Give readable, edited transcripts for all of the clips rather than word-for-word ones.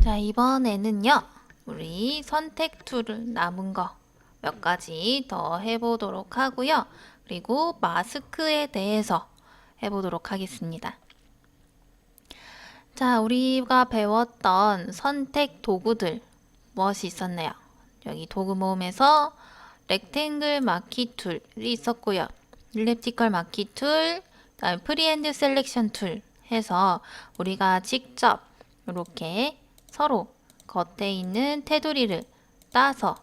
자, 이번에는요, 우리 선택 툴을 남은 거 몇 가지 더 해보도록 하고요. 그리고 마스크에 대해서 해보도록 하겠습니다. 자, 우리가 배웠던 선택 도구들 무엇이 있었나요? 여기 도구 모음에서 렉탱글 마키 툴이 있었고요. 일립티컬 마키 툴, 그다음에 프리핸드 셀렉션 툴 해서 우리가 직접 이렇게 서로 겉에 있는 테두리를 따서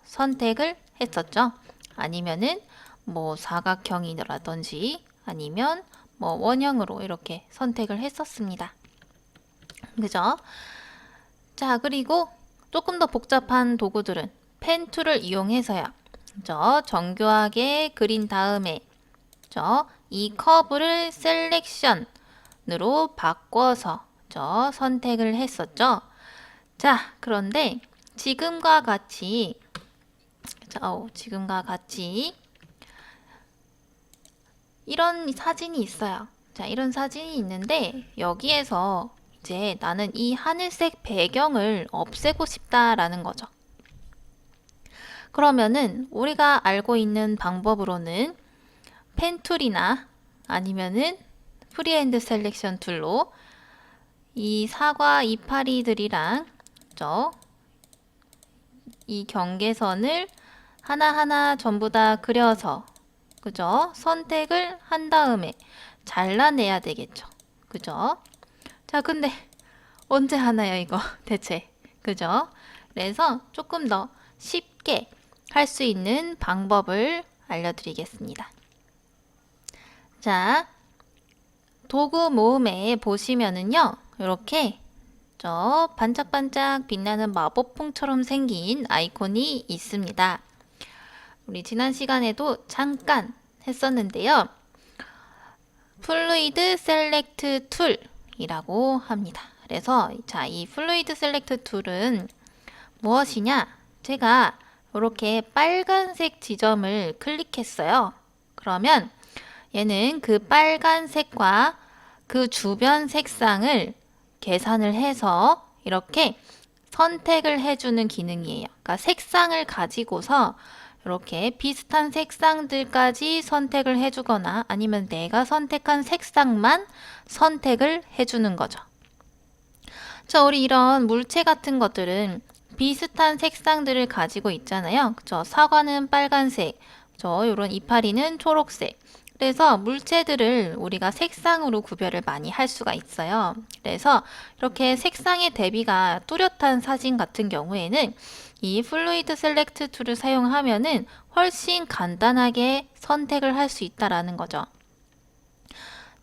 선택을 했었죠. 아니면은 뭐 사각형이라든지 아니면 뭐 원형으로 이렇게 선택을 했었습니다. 그죠? 자, 그리고 조금 더 복잡한 도구들은 펜 툴을 이용해서요. 정교하게 그린 다음에 이 커브를 셀렉션으로 바꿔서 선택을 했었죠. 자, 그런데 지금과 같이 이런 사진이 있어요. 자, 이런 사진이 있는데 여기에서 이제 나는 이 하늘색 배경을 없애고 싶다라는 거죠. 그러면은 우리가 알고 있는 방법으로는 펜 툴이나 아니면은 프리핸드 셀렉션 툴로 이 사과 이파리들이랑 이 경계선을 하나하나 전부 다 그려서 그죠? 선택을 한 다음에 잘라내야 되겠죠. 그죠? 자, 근데 언제 하나요, 이거 대체? 그죠? 그래서 조금 더 쉽게 할 수 있는 방법을 알려드리겠습니다. 자, 도구 모음에 보시면은요, 이렇게 반짝반짝 빛나는 마법봉처럼 생긴 아이콘이 있습니다. 우리 지난 시간에도 잠깐 했었는데요. 플루이드 셀렉트 툴이라고 합니다. 그래서 자, 이 플루이드 셀렉트 툴은 무엇이냐? 제가 이렇게 빨간색 지점을 클릭했어요. 그러면 얘는 그 빨간색과 그 주변 색상을 계산을 해서 이렇게 선택을 해주는 기능이에요. 그러니까 색상을 가지고서 이렇게 비슷한 색상들까지 선택을 해주거나 아니면 내가 선택한 색상만 선택을 해주는 거죠. 자, 우리 이런 물체 같은 것들은 비슷한 색상들을 가지고 있잖아요. 그쵸? 사과는 빨간색, 이런 이파리는 초록색. 그래서 물체들을 우리가 색상으로 구별을 많이 할 수가 있어요. 그래서 이렇게 색상의 대비가 뚜렷한 사진 같은 경우에는 이 플루이드 셀렉트 툴을 사용하면은 훨씬 간단하게 선택을 할 수 있다라는 거죠.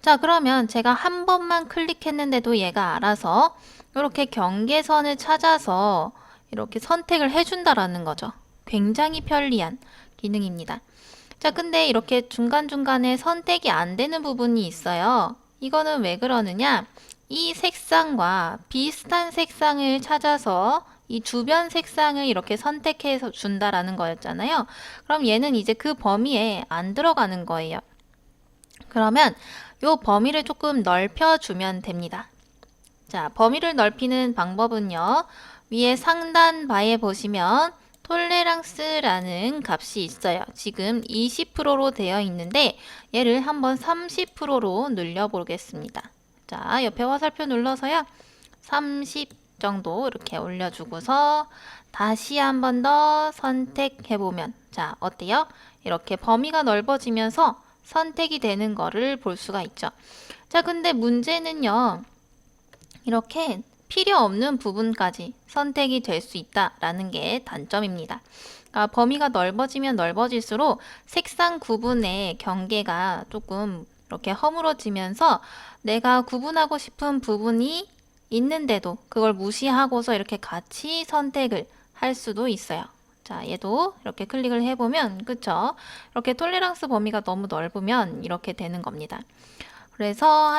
자, 그러면 제가 한 번만 클릭했는데도 얘가 알아서 이렇게 경계선을 찾아서 이렇게 선택을 해준다라는 거죠. 굉장히 편리한 기능입니다. 자, 근데 이렇게 중간중간에 선택이 안 되는 부분이 있어요. 이거는 왜 그러느냐? 이 색상과 비슷한 색상을 찾아서 이 주변 색상을 이렇게 선택해서 준다라는 거였잖아요. 그럼 얘는 이제 그 범위에 안 들어가는 거예요. 그러면 이 범위를 조금 넓혀주면 됩니다. 자, 범위를 넓히는 방법은요. 위에 상단 바에 보시면 톨레랑스라는 값이 있어요. 지금 20%로 되어 있는데 얘를 한번 30%로 늘려보겠습니다. 자, 옆에 화살표 눌러서요. 30 정도 이렇게 올려주고서 다시 한 번 더 선택해보면 자, 어때요? 이렇게 범위가 넓어지면서 선택이 되는 거를 볼 수가 있죠. 자, 근데 문제는요. 이렇게 필요 없는 부분까지 선택이 될 수 있다라는 게 단점입니다. 그러니까 범위가 넓어지면 넓어질수록 색상 구분의 경계가 조금 이렇게 허물어지면서 내가 구분하고 싶은 부분이 있는데도 그걸 무시하고서 이렇게 같이 선택을 할 수도 있어요. 자, 얘도 이렇게 클릭을 해보면 그쵸? 이렇게 톨레랑스 범위가 너무 넓으면 이렇게 되는 겁니다. 그래서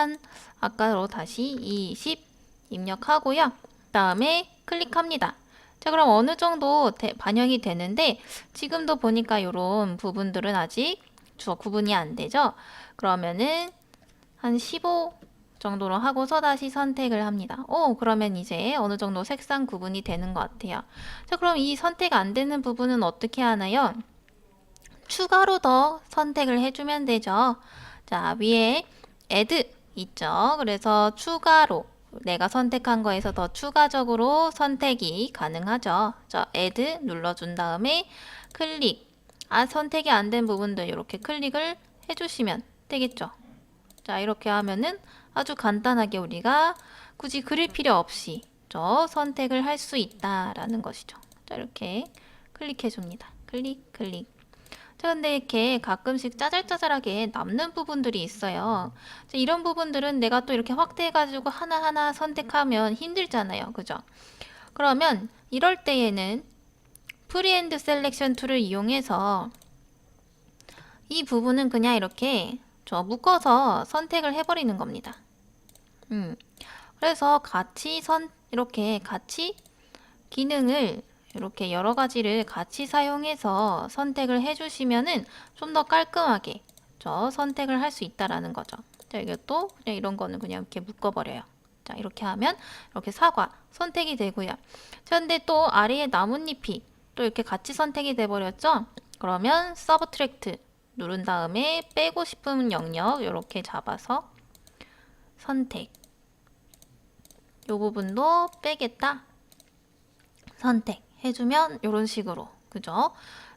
아까로 다시 20 입력하고요. 다음에 클릭합니다. 자, 그럼 어느 정도 반영이 되는데 지금도 보니까 이런 부분들은 아직 구분이 안 되죠. 그러면은 한 15 정도로 하고서 다시 선택을 합니다. 그러면 이제 어느 정도 색상 구분이 되는 것 같아요. 자, 그럼 이 선택 안 되는 부분은 어떻게 하나요? 추가로 더 선택을 해주면 되죠. 자, 위에 add 있죠. 그래서 추가로 내가 선택한 거에서 더 추가적으로 선택이 가능하죠. 자, add 눌러준 다음에 클릭. 선택이 안 된 부분도 이렇게 클릭을 해주시면 되겠죠. 자, 이렇게 하면은 아주 간단하게 우리가 굳이 그릴 필요 없이 선택을 할 수 있다라는 것이죠. 자, 이렇게 클릭해 줍니다. 클릭, 클릭. 자, 근데 이렇게 가끔씩 짜잘짜잘하게 남는 부분들이 있어요. 자, 이런 부분들은 내가 또 이렇게 확대해가지고 하나하나 선택하면 힘들잖아요. 그죠? 그러면 이럴 때에는 프리핸드 셀렉션 툴을 이용해서 이 부분은 그냥 이렇게 묶어서 선택을 해버리는 겁니다. 그래서 이렇게 같이 기능을 이렇게 여러 가지를 같이 사용해서 선택을 해주시면은 좀 더 깔끔하게 선택을 할 수 있다라는 거죠. 자, 이것도 그냥 이런 거는 그냥 이렇게 묶어버려요. 자, 이렇게 하면 이렇게 사과 선택이 되고요. 자, 근데 또 아래에 나뭇잎이 또 이렇게 같이 선택이 돼버렸죠? 그러면 서브트랙트 누른 다음에 빼고 싶은 영역 이렇게 잡아서 선택. 이 부분도 빼겠다. 선택 해주면 이런 식으로, 그죠?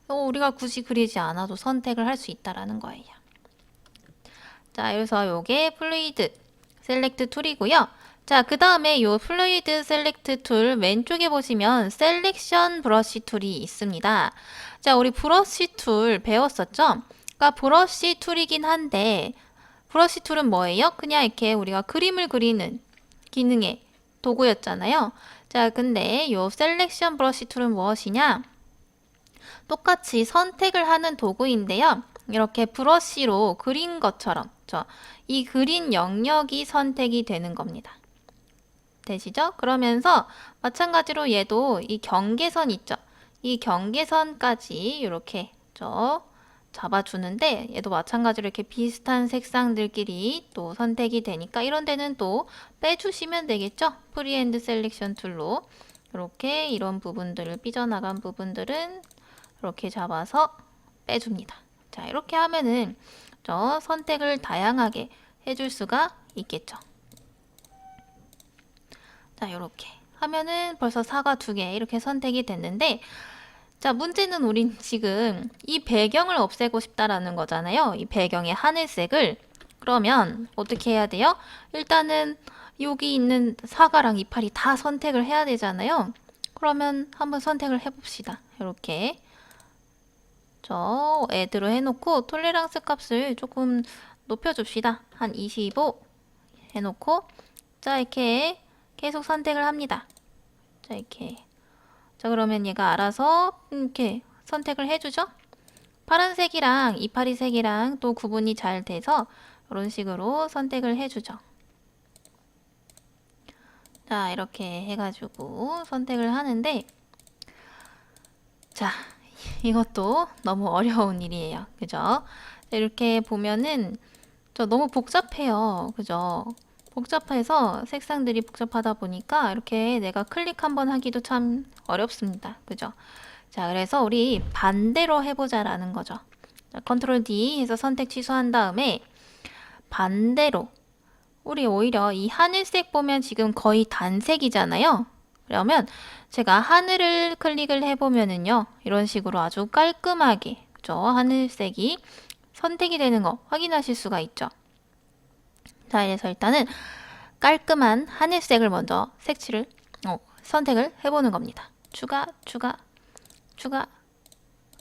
우리가 굳이 그리지 않아도 선택을 할 수 있다라는 거예요. 자, 그래서 요게 플루이드 셀렉트 툴이고요. 자, 그 다음에 요 플루이드 셀렉트 툴 왼쪽에 보시면 셀렉션 브러쉬 툴이 있습니다. 자, 우리 브러쉬 툴 배웠었죠? 그러니까 브러쉬 툴이긴 한데 브러쉬 툴은 뭐예요? 그냥 이렇게 우리가 그림을 그리는 기능의 도구였잖아요. 자, 근데 요 셀렉션 브러쉬 툴은 무엇이냐? 똑같이 선택을 하는 도구인데요. 이렇게 브러쉬로 그린 것처럼 이 그린 영역이 선택이 되는 겁니다. 되시죠? 그러면서 마찬가지로 얘도 이 경계선 있죠? 이 경계선까지 이렇게 잡아주는데 얘도 마찬가지로 이렇게 비슷한 색상들끼리 또 선택이 되니까 이런 데는 또 빼주시면 되겠죠? 프리핸드 셀렉션 툴로 이렇게 이런 부분들을 삐져나간 부분들은 이렇게 잡아서 빼줍니다. 자, 이렇게 하면은 선택을 다양하게 해줄 수가 있겠죠. 자, 이렇게 하면은 벌써 사과 2개 이렇게 선택이 됐는데, 자, 문제는 우린 지금 이 배경을 없애고 싶다라는 거잖아요. 이 배경의 하늘색을. 그러면 어떻게 해야 돼요? 일단은 여기 있는 사과랑 이파리 다 선택을 해야 되잖아요. 그러면 한번 선택을 해봅시다. 이렇게 add로 해놓고 톨레랑스 값을 조금 높여줍시다. 한 25 해놓고 자, 이렇게 계속 선택을 합니다. 자, 이렇게. 자, 그러면 얘가 알아서 이렇게 선택을 해주죠. 파란색이랑 이파리 색이랑 또 구분이 잘 돼서 이런 식으로 선택을 해주죠. 자, 이렇게 해가지고 선택을 하는데, 자, 이것도 너무 어려운 일이에요. 그죠? 이렇게 보면은 너무 복잡해요. 그죠? 복잡해서 색상들이 복잡하다 보니까 이렇게 내가 클릭 한번 하기도 참 어렵습니다. 그죠? 자, 그래서 우리 반대로 해보자라는 거죠. 자, 컨트롤 D 해서 선택 취소한 다음에 반대로 우리 오히려 이 하늘색 보면 지금 거의 단색이잖아요. 그러면 제가 하늘을 클릭을 해보면은요, 이런 식으로 아주 깔끔하게, 그죠? 하늘색이 선택이 되는 거 확인하실 수가 있죠. 자, 그래서 일단은 깔끔한 하늘색을 먼저 색칠을, 선택을 해보는 겁니다. 추가, 추가, 추가.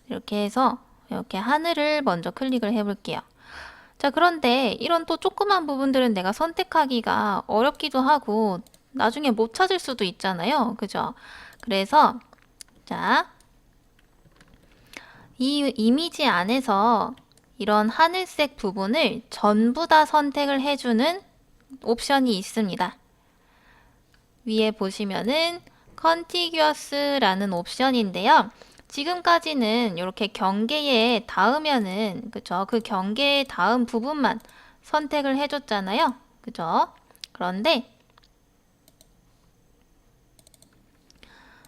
이렇게 해서 이렇게 하늘을 먼저 클릭을 해볼게요. 자, 그런데 이런 또 조그만 부분들은 내가 선택하기가 어렵기도 하고 나중에 못 찾을 수도 있잖아요. 그죠? 그래서 자, 이 이미지 안에서 이런 하늘색 부분을 전부 다 선택을 해주는 옵션이 있습니다. 위에 보시면은 contiguous라는 옵션인데요. 지금까지는 이렇게 경계에 닿으면은, 그쵸? 그 경계에 닿은 부분만 선택을 해줬잖아요. 그죠? 그런데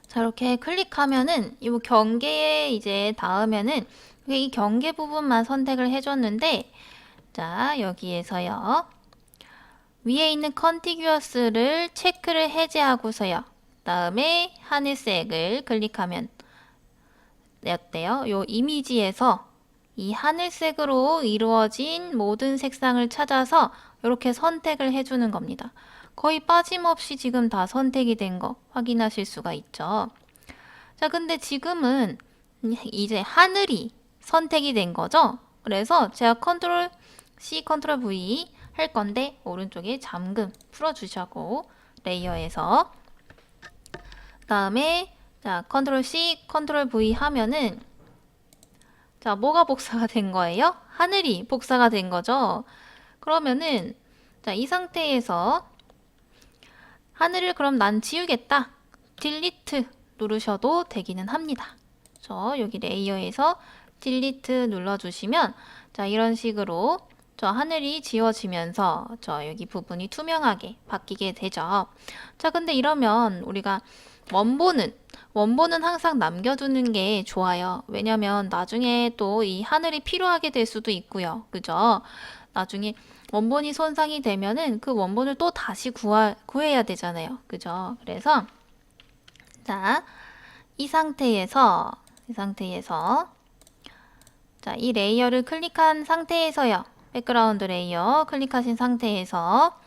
자, 이렇게 클릭하면은 이 경계에 이제 닿으면은 이 경계 부분만 선택을 해줬는데, 자, 여기에서요. 위에 있는 컨티규어스를 체크를 해제하고서요. 다음에 하늘색을 클릭하면 어때요? 요 이미지에서 이 하늘색으로 이루어진 모든 색상을 찾아서 이렇게 선택을 해주는 겁니다. 거의 빠짐없이 지금 다 선택이 된 거 확인하실 수가 있죠. 자, 근데 지금은 이제 하늘이 선택이 된 거죠. 그래서 제가 컨트롤 C, 컨트롤 V 할 건데 오른쪽에 잠금 풀어주시고 레이어에서 그다음에 자, 컨트롤 C, 컨트롤 V 하면은 자, 뭐가 복사가 된 거예요? 하늘이 복사가 된 거죠. 그러면은 자, 이 상태에서 하늘을 그럼 난 지우겠다. 딜리트 누르셔도 되기는 합니다. 여기 레이어에서 딜리트 눌러주시면 자, 이런 식으로 저 하늘이 지워지면서 저 여기 부분이 투명하게 바뀌게 되죠. 자, 근데 이러면 우리가 원본은 항상 남겨두는 게 좋아요. 왜냐면 나중에 또 이 하늘이 필요하게 될 수도 있고요. 그죠? 나중에 원본이 손상이 되면은 그 원본을 또 다시 구해야 되잖아요. 그죠? 그래서 자, 이 상태에서 자, 이 레이어를 클릭한 상태에서요. 백그라운드 레이어 클릭하신 상태에서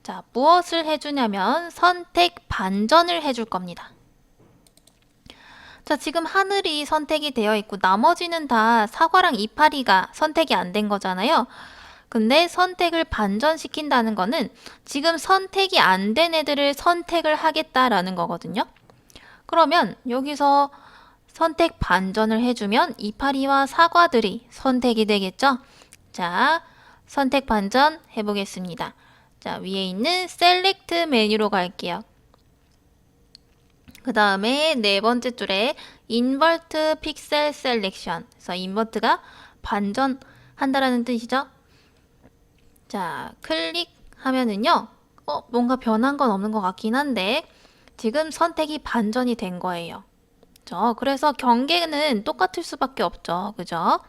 자, 무엇을 해주냐면 선택 반전을 해줄 겁니다. 자, 지금 하늘이 선택이 되어 있고 나머지는 다 사과랑 이파리가 선택이 안 된 거잖아요. 근데 선택을 반전시킨다는 거는 지금 선택이 안 된 애들을 선택을 하겠다라는 거거든요. 그러면 여기서 선택 반전을 해주면 이파리와 사과들이 선택이 되겠죠? 자, 선택 반전 해보겠습니다. 자, 위에 있는 셀렉트 메뉴로 갈게요. 그 다음에 네 번째 줄에 인버트 픽셀 셀렉션. 그래서 인버트가 반전한다라는 뜻이죠. 자, 클릭하면은요. 뭔가 변한 건 없는 것 같긴 한데 지금 선택이 반전이 된 거예요. 그죠? 그래서 경계는 똑같을 수밖에 없죠. 그죠?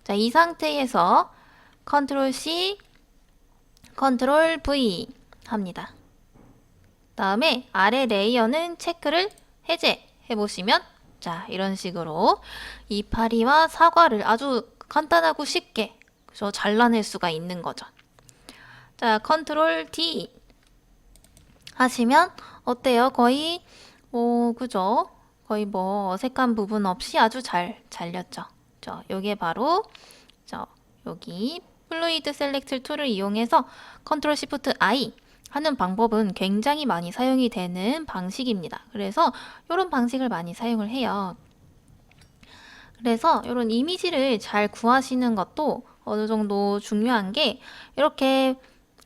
자, 이 상태에서 컨트롤 C, 컨트롤 V 합니다. 다음에 아래 레이어는 체크를 해제해 보시면 자, 이런 식으로 이파리와 사과를 아주 간단하고 쉽게 그죠? 잘라낼 수가 있는 거죠. 자, 컨트롤 D 하시면 어때요? 거의 그죠? 거의 어색한 부분 없이 아주 잘 잘렸죠. 요게 바로 여기 플루이드 셀렉트 툴을 이용해서 컨트롤 시프트 I 하는 방법은 굉장히 많이 사용이 되는 방식입니다. 그래서 이런 방식을 많이 사용을 해요. 그래서 이런 이미지를 잘 구하시는 것도 어느 정도 중요한 게 이렇게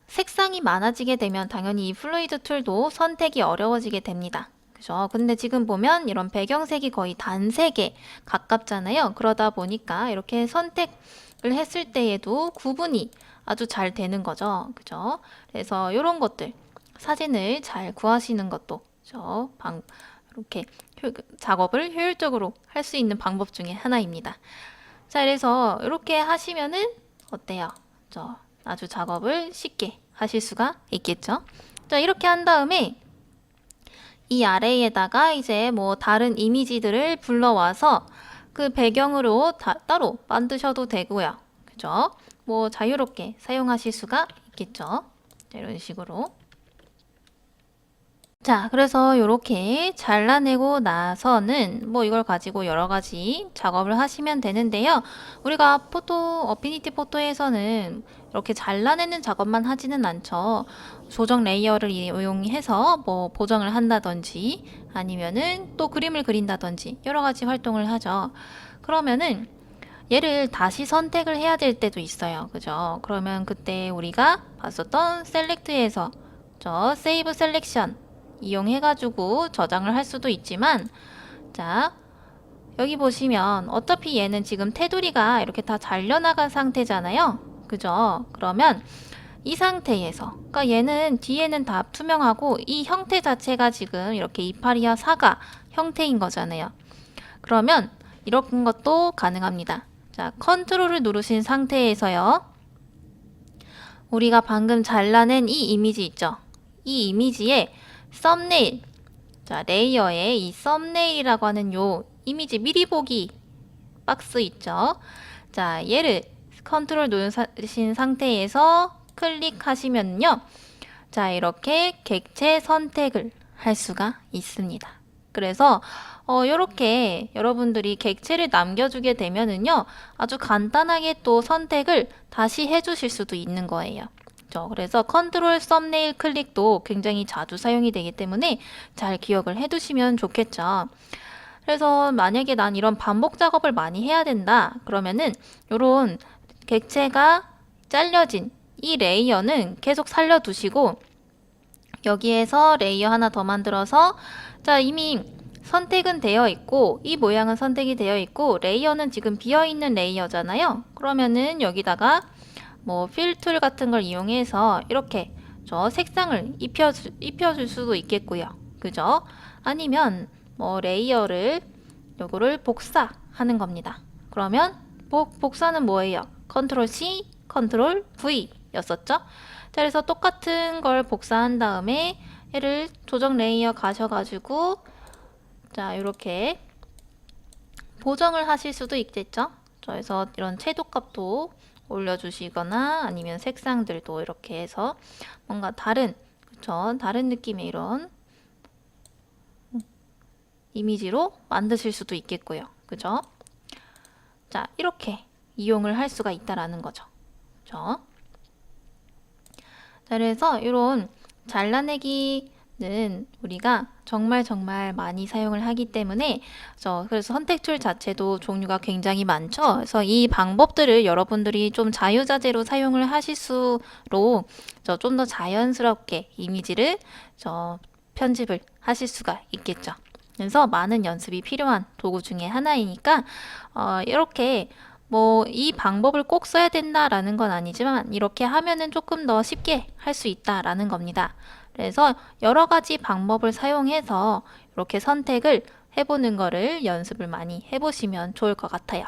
색상이 많아지게 되면 당연히 이 플루이드 툴도 선택이 어려워지게 됩니다. 그죠? 근데 지금 보면 이런 배경색이 거의 단색에 가깝잖아요. 그러다 보니까 이렇게 선택을 했을 때에도 구분이 아주 잘 되는 거죠. 그죠? 그래서 이런 것들 사진을 잘 구하시는 것도 이렇게 작업을 효율적으로 할 수 있는 방법 중에 하나입니다. 자, 그래서 이렇게 하시면은 어때요? 아주 작업을 쉽게 하실 수가 있겠죠. 자, 이렇게 한 다음에 이 아래에다가 이제 다른 이미지들을 불러와서 그 배경으로 따로 만드셔도 되고요. 그죠? 자유롭게 사용하실 수가 있겠죠. 자, 이런 식으로. 자, 그래서 이렇게 잘라내고 나서는 이걸 가지고 여러 가지 작업을 하시면 되는데요. 우리가 어피니티 포토에서는 이렇게 잘라내는 작업만 하지는 않죠. 조정 레이어를 이용해서 보정을 한다든지 아니면은 또 그림을 그린다든지 여러 가지 활동을 하죠. 그러면은 얘를 다시 선택을 해야 될 때도 있어요. 그죠? 그러면 그때 우리가 봤었던 셀렉트에서 세이브 셀렉션 이용해가지고 저장을 할 수도 있지만 자, 여기 보시면 어차피 얘는 지금 테두리가 이렇게 다 잘려나간 상태잖아요. 그죠? 그러면 이 상태에서, 그러니까 얘는 뒤에는 다 투명하고 이 형태 자체가 지금 이렇게 이파리와 사과 형태인 거잖아요. 그러면 이런 것도 가능합니다. 자, 컨트롤을 누르신 상태에서요. 우리가 방금 잘라낸 이 이미지 있죠? 이 이미지에 썸네일, 자, 레이어에 이 썸네일이라고 하는 요 이미지 미리 보기 박스 있죠? 자, 얘를 컨트롤 누르신 상태에서 클릭하시면요. 자, 이렇게 객체 선택을 할 수가 있습니다. 그래서 이렇게 여러분들이 객체를 남겨주게 되면은요, 아주 간단하게 또 선택을 다시 해주실 수도 있는 거예요. 그래서 컨트롤 썸네일 클릭도 굉장히 자주 사용이 되기 때문에 잘 기억을 해두시면 좋겠죠. 그래서 만약에 난 이런 반복 작업을 많이 해야 된다 그러면은 요런 객체가 잘려진 이 레이어는 계속 살려두시고 여기에서 레이어 하나 더 만들어서 자, 이미 선택은 되어 있고 이 모양은 선택이 되어 있고 레이어는 지금 비어있는 레이어잖아요. 그러면은 여기다가 뭐 필툴 같은 걸 이용해서 이렇게 저 색상을 입혀줄 수도 있겠고요. 그죠? 아니면 뭐 레이어를 요거를 복사하는 겁니다. 그러면 복사는 뭐예요? 컨트롤 C, 컨트롤 V 였었죠? 자, 그래서 똑같은 걸 복사한 다음에 얘를 조정 레이어 가셔가지고 자, 이렇게 보정을 하실 수도 있겠죠? 그래서 이런 채도값도 올려주시거나 아니면 색상들도 이렇게 해서 뭔가 다른, 그쵸? 다른 느낌의 이런 이미지로 만드실 수도 있겠고요. 그죠? 자, 이렇게 이용을 할 수가 있다라는 거죠. 그죠? 자, 그래서 이런 잘라내기는 우리가 정말 많이 사용을 하기 때문에 그래서 선택 툴 자체도 종류가 굉장히 많죠. 그래서 이 방법들을 여러분들이 좀 자유자재로 사용을 하실수록 좀 더 자연스럽게 이미지를 편집을 하실 수가 있겠죠. 그래서 많은 연습이 필요한 도구 중에 하나이니까 이렇게 뭐 이 방법을 꼭 써야 된다라는 건 아니지만 이렇게 하면은 조금 더 쉽게 할 수 있다라는 겁니다. 그래서 여러 가지 방법을 사용해서 이렇게 선택을 해보는 거를 연습을 많이 해보시면 좋을 것 같아요.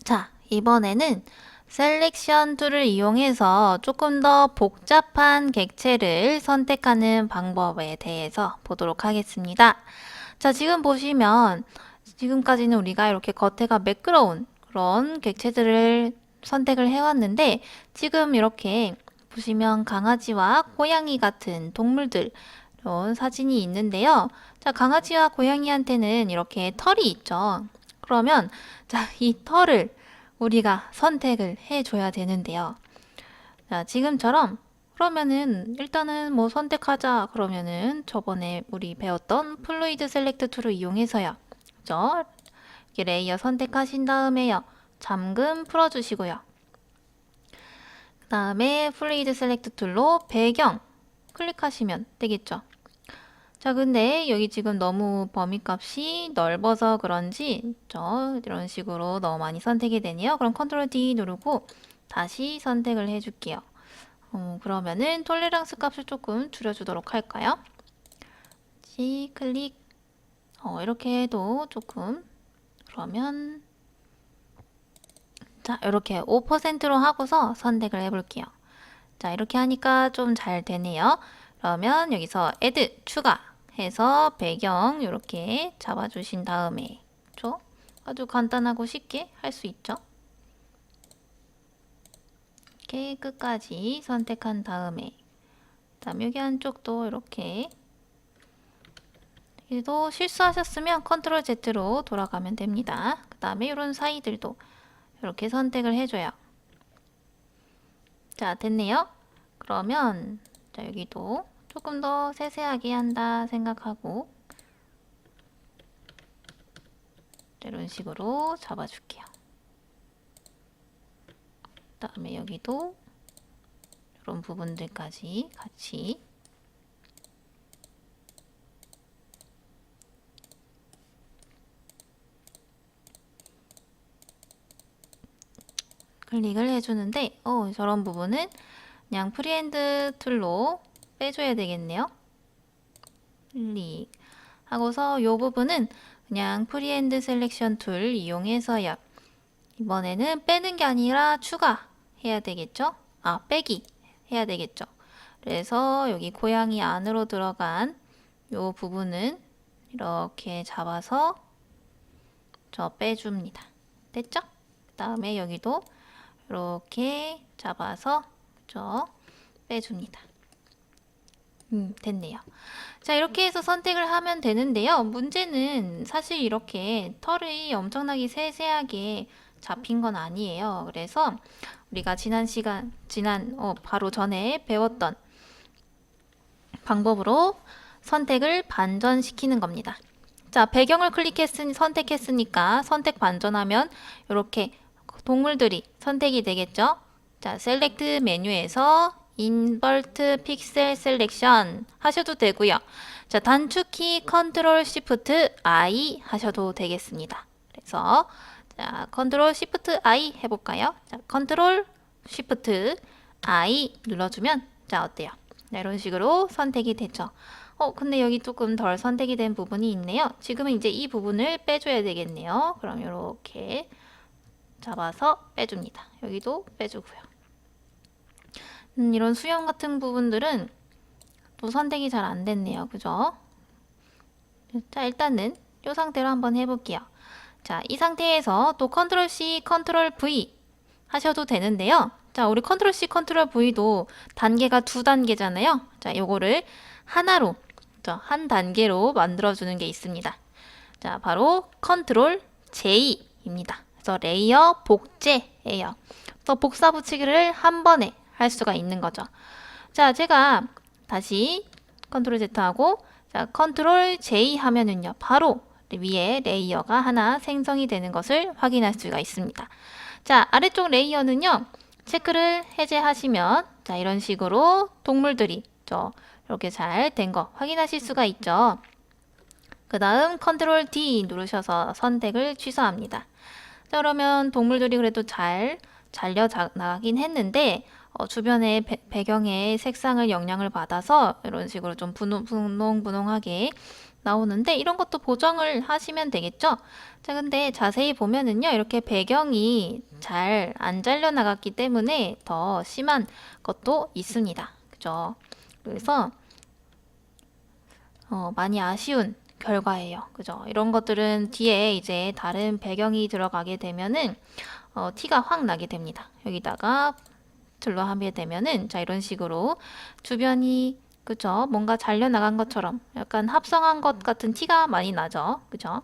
자, 이번에는 셀렉션 툴을 이용해서 조금 더 복잡한 객체를 선택하는 방법에 대해서 보도록 하겠습니다. 자, 지금 보시면 지금까지는 우리가 이렇게 겉에가 매끄러운 그런 객체들을 선택을 해왔는데 지금 이렇게 보시면 강아지와 고양이 같은 동물들 이런 사진이 있는데요. 자, 강아지와 고양이한테는 이렇게 털이 있죠. 그러면 자, 이 털을 우리가 선택을 해줘야 되는데요. 자, 지금처럼 그러면은 일단은 뭐 선택하자 그러면은 저번에 우리 배웠던 플루이드 셀렉트 툴을 이용해서요. 그죠? 이렇게 레이어 선택하신 다음에요. 잠금 풀어주시고요. 그 다음에 플루이드 셀렉트 툴로 배경 클릭하시면 되겠죠. 자, 근데 여기 지금 너무 범위값이 넓어서 그런지 이런 식으로 너무 많이 선택이 되네요. 그럼 컨트롤 D 누르고 다시 선택을 해줄게요. 그러면은 톨레랑스 값을 조금 줄여주도록 할까요? C 클릭 이렇게 해도 조금 그러면 자, 이렇게 5%로 하고서 선택을 해볼게요. 자, 이렇게 하니까 좀 잘 되네요. 그러면 여기서 add 추가해서 배경 이렇게 잡아주신 다음에 아주 간단하고 쉽게 할 수 있죠. 이렇게 끝까지 선택한 다음에 그다음 여기 한쪽도 이렇게 여기도 실수하셨으면 컨트롤 Z로 돌아가면 됩니다. 그 다음에 이런 사이들도 이렇게 선택을 해줘요. 자, 됐네요. 그러면 자, 여기도 조금 더 세세하게 한다 생각하고 이런 식으로 잡아줄게요. 그 다음에 여기도 이런 부분들까지 같이 클릭을 해주는데 저런 부분은 그냥 프리핸드 툴로 빼줘야 되겠네요. 클릭 하고서 이 부분은 그냥 프리핸드 셀렉션 툴 이용해서요. 이번에는 빼는 게 아니라 추가해야 되겠죠? 빼기 해야 되겠죠. 그래서 여기 고양이 안으로 들어간 이 부분은 이렇게 잡아서 저 빼줍니다. 됐죠? 그 다음에 여기도 이렇게 잡아서 빼줍니다. 됐네요. 자, 이렇게 해서 선택을 하면 되는데요. 문제는 사실 이렇게 털이 엄청나게 세세하게 잡힌 건 아니에요. 그래서 우리가 바로 전에 배웠던 방법으로 선택을 반전시키는 겁니다. 자, 배경을 선택했으니까 선택 반전하면 이렇게 동물들이 선택이 되겠죠? 자, 셀렉트 메뉴에서 인버트 픽셀 셀렉션 하셔도 되고요. 자, 단축키 컨트롤 시프트 I 하셔도 되겠습니다. 그래서 자, 컨트롤 시프트 I 해볼까요? 자, 컨트롤 시프트 I 눌러주면 자, 어때요? 네, 이런 식으로 선택이 되죠. 근데 여기 조금 덜 선택이 된 부분이 있네요. 지금은 이제 이 부분을 빼줘야 되겠네요. 그럼 이렇게 잡아서 빼줍니다. 여기도 빼주고요. 이런 수염 같은 부분들은 또 선택이 잘 안 됐네요. 그죠? 자, 일단은 이 상태로 한번 해볼게요. 자, 이 상태에서 또 컨트롤 C, 컨트롤 V 하셔도 되는데요. 자, 우리 컨트롤 C, 컨트롤 V도 단계가 2단계잖아요. 자, 요거를 하나로, 한 단계로 만들어주는 게 있습니다. 자, 바로 컨트롤 J입니다. 그래서 레이어 복제예요. 또 복사 붙이기를 한 번에 할 수가 있는 거죠. 자, 제가 다시 컨트롤 Z 하고, 자, 컨트롤 J 하면은요, 바로 위에 레이어가 하나 생성이 되는 것을 확인할 수가 있습니다. 자, 아래쪽 레이어는요, 체크를 해제하시면, 자, 이런 식으로 동물들이 이렇게 잘 된 거 확인하실 수가 있죠. 그 다음 컨트롤 D 누르셔서 선택을 취소합니다. 자, 그러면 동물들이 그래도 잘 잘려 나가긴 했는데 주변의 배경의 색상을 영향을 받아서 이런 식으로 좀 분홍분홍하게 나오는데 이런 것도 보정을 하시면 되겠죠? 자, 근데 자세히 보면은요, 이렇게 배경이 잘 안 잘려 나갔기 때문에 더 심한 것도 있습니다. 그죠? 그래서 많이 아쉬운 결과예요. 그죠? 이런 것들은 뒤에 이제 다른 배경이 들어가게 되면은 티가 확 나게 됩니다. 여기다가 툴로 하게 되면은 자, 이런 식으로 주변이 그죠? 뭔가 잘려 나간 것처럼 약간 합성한 것 같은 티가 많이 나죠. 그죠?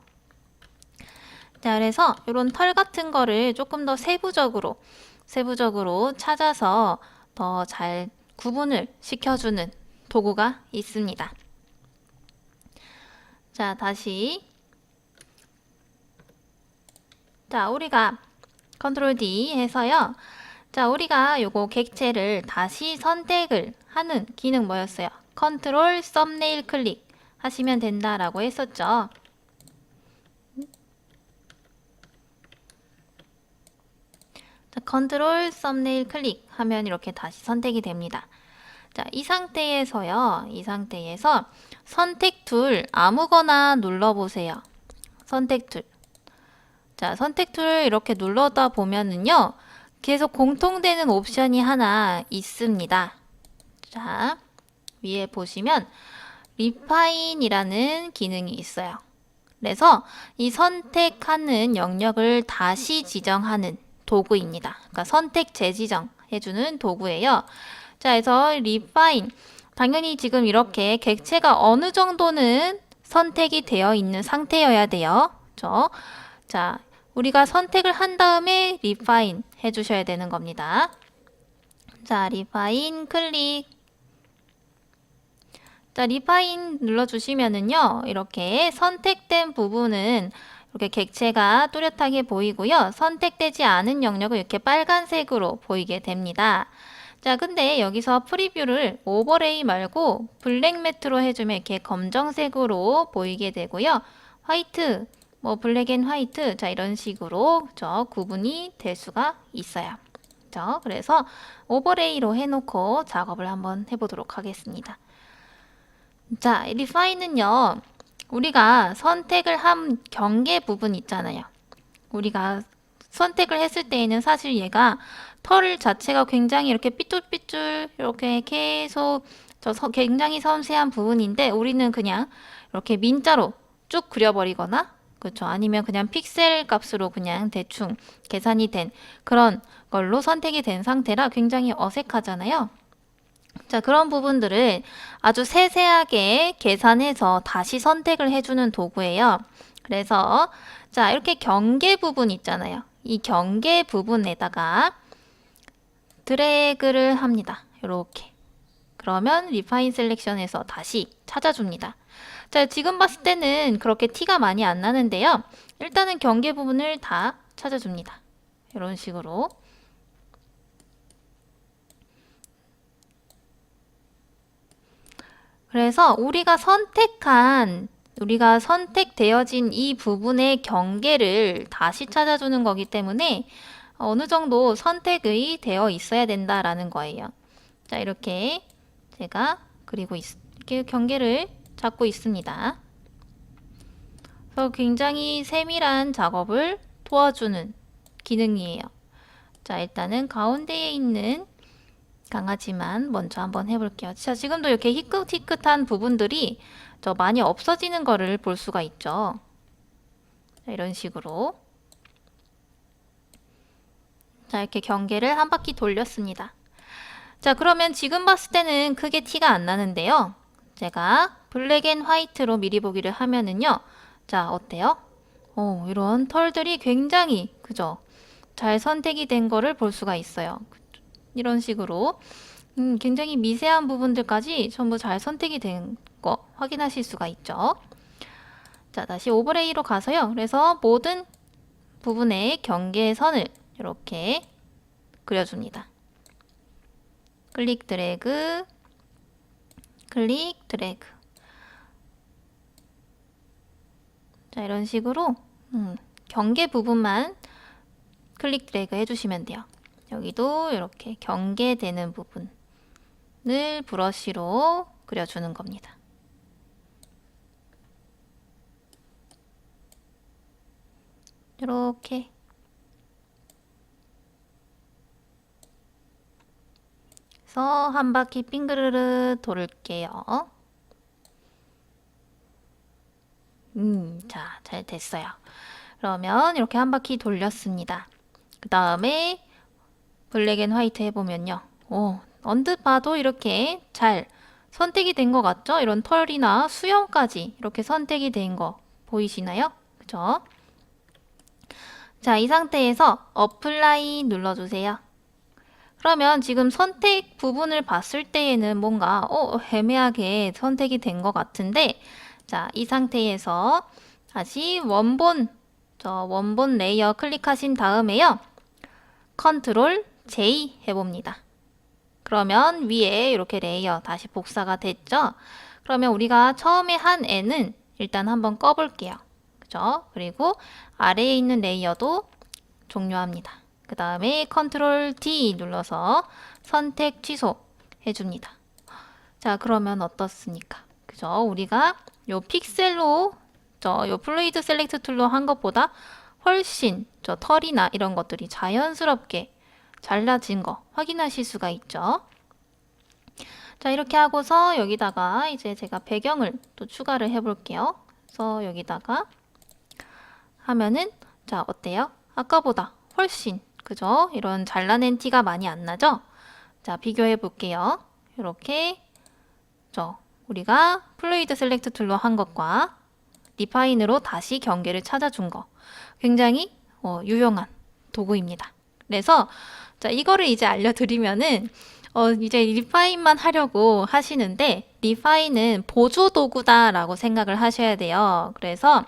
자, 그래서 이런 털 같은 거를 조금 더 세부적으로 찾아서 더 잘 구분을 시켜주는 도구가 있습니다. 자, 다시. 자, 우리가 컨트롤 D 해서요. 자, 우리가 요거 객체를 다시 선택을 하는 기능 뭐였어요? 컨트롤 썸네일 클릭 하시면 된다라고 했었죠. 자, 컨트롤 썸네일 클릭 하면 이렇게 다시 선택이 됩니다. 자, 이 상태에서 선택 툴 아무거나 눌러보세요. 선택 툴. 자, 선택 툴 이렇게 눌러다 보면은요, 계속 공통되는 옵션이 하나 있습니다. 자, 위에 보시면 리파인이라는 기능이 있어요. 그래서 이 선택하는 영역을 다시 지정하는 도구입니다. 그러니까 선택 재지정 해주는 도구예요. 자, 그래서 리파인 당연히 지금 이렇게 객체가 어느 정도는 선택이 되어 있는 상태여야 돼요. 그렇죠? 자, 우리가 선택을 한 다음에 리파인 해주셔야 되는 겁니다. 자, 리파인 클릭. 자, 리파인 눌러주시면은요, 이렇게 선택된 부분은 이렇게 객체가 뚜렷하게 보이고요. 선택되지 않은 영역은 이렇게 빨간색으로 보이게 됩니다. 자, 근데 여기서 프리뷰를 오버레이 말고 블랙 매트로 해주면 이렇게 검정색으로 보이게 되고요. 화이트, 블랙 앤 화이트, 자, 이런 식으로 구분이 될 수가 있어요. 그죠? 그래서 오버레이로 해놓고 작업을 한번 해보도록 하겠습니다. 자, 리파인은요, 우리가 선택을 한 경계 부분 있잖아요. 우리가 선택을 했을 때에는 사실 얘가 털 자체가 굉장히 이렇게 삐뚤삐뚤 이렇게 계속 굉장히 섬세한 부분인데 우리는 그냥 이렇게 민자로 쭉 그려버리거나 그렇죠. 아니면 그냥 픽셀 값으로 그냥 대충 계산이 된 그런 걸로 선택이 된 상태라 굉장히 어색하잖아요. 자, 그런 부분들을 아주 세세하게 계산해서 다시 선택을 해주는 도구예요. 그래서 자, 이렇게 경계 부분 있잖아요. 이 경계 부분에다가 드래그를 합니다. 이렇게. 그러면 리파인 셀렉션에서 다시 찾아줍니다. 자, 지금 봤을 때는 그렇게 티가 많이 안 나는데요. 일단은 경계 부분을 다 찾아줍니다. 이런 식으로. 그래서 우리가 선택되어진 이 부분의 경계를 다시 찾아주는 거기 때문에 어느 정도 선택이 되어 있어야 된다라는 거예요. 자, 이렇게 제가 이렇게 경계를 잡고 있습니다. 그래서 굉장히 세밀한 작업을 도와주는 기능이에요. 자, 일단은 가운데에 있는 강아지만 먼저 한번 해볼게요. 자, 지금도 이렇게 희끗희끗한 부분들이 많이 없어지는 거를 볼 수가 있죠. 자, 이런 식으로. 자, 이렇게 경계를 한 바퀴 돌렸습니다. 자, 그러면 지금 봤을 때는 크게 티가 안 나는데요. 제가 블랙 앤 화이트로 미리 보기를 하면은요. 자, 어때요? 이런 털들이 굉장히, 그죠? 잘 선택이 된 거를 볼 수가 있어요. 이런 식으로 굉장히 미세한 부분들까지 전부 잘 선택이 된 거 확인하실 수가 있죠. 자, 다시 오버레이로 가서요. 그래서 모든 부분의 경계선을 이렇게 그려줍니다. 클릭 드래그, 클릭 드래그. 자, 이런 식으로 경계 부분만 클릭 드래그 해주시면 돼요. 여기도 이렇게 경계되는 부분을 브러쉬로 그려주는 겁니다. 이렇게 그래서 한 바퀴 빙그르르 돌을게요. 자, 잘 됐어요. 그러면 이렇게 한 바퀴 돌렸습니다. 그 다음에 블랙 앤 화이트 해보면요. 언뜻 봐도 이렇게 잘 선택이 된 것 같죠? 이런 털이나 수염까지 이렇게 선택이 된 거 보이시나요? 그죠? 자, 이 상태에서 어플라이 눌러주세요. 그러면 지금 선택 부분을 봤을 때에는 뭔가 애매하게 선택이 된 것 같은데 자, 이 상태에서 다시 원본 레이어 클릭하신 다음에요. 컨트롤 J 해봅니다. 그러면 위에 이렇게 레이어 다시 복사가 됐죠? 그러면 우리가 처음에 한 애는 일단 한번 꺼볼게요. 그죠? 그리고 아래에 있는 레이어도 종료합니다. 그 다음에 컨트롤 D 눌러서 선택 취소 해줍니다. 자, 그러면 어떻습니까? 그죠? 우리가 요 픽셀로 요 플루이드 셀렉트 툴로 한 것보다 훨씬 털이나 이런 것들이 자연스럽게 잘라진 거 확인하실 수가 있죠. 자, 이렇게 하고서 여기다가 이제 제가 배경을 또 추가를 해볼게요. 그래서 여기다가 하면은 자, 어때요? 아까보다 훨씬 그죠? 이런 잘라낸 티가 많이 안 나죠? 자, 비교해 볼게요. 이렇게 우리가 플루이드 셀렉트 툴로 한 것과 리파인으로 다시 경계를 찾아준 거 굉장히 유용한 도구입니다. 그래서 자, 이거를 이제 알려드리면은 이제 리파인만 하려고 하시는데 리파인은 보조 도구다라고 생각을 하셔야 돼요. 그래서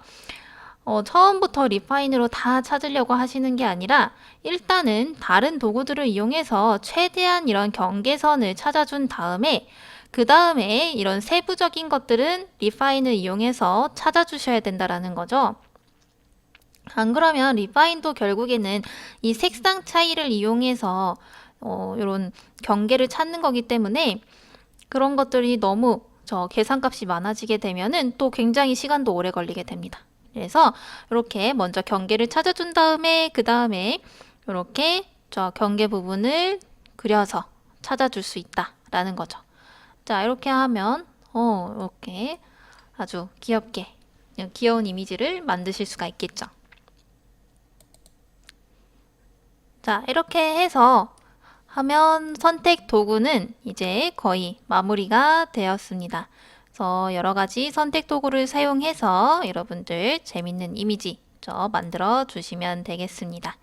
처음부터 리파인으로 다 찾으려고 하시는 게 아니라 일단은 다른 도구들을 이용해서 최대한 이런 경계선을 찾아준 다음에 그 다음에 이런 세부적인 것들은 리파인을 이용해서 찾아주셔야 된다라는 거죠. 안 그러면 리파인도 결국에는 이 색상 차이를 이용해서 이런 경계를 찾는 거기 때문에 그런 것들이 너무 계산값이 많아지게 되면은 또 굉장히 시간도 오래 걸리게 됩니다. 그래서 이렇게 먼저 경계를 찾아준 다음에 그 다음에 이렇게 저 경계 부분을 그려서 찾아줄 수 있다라는 거죠. 자, 이렇게 하면 이렇게 아주 귀엽게 귀여운 이미지를 만드실 수가 있겠죠. 자, 이렇게 해서 화면 선택 도구는 이제 거의 마무리가 되었습니다. 그래서 여러 가지 선택 도구를 사용해서 여러분들 재밌는 이미지 만들어 주시면 되겠습니다.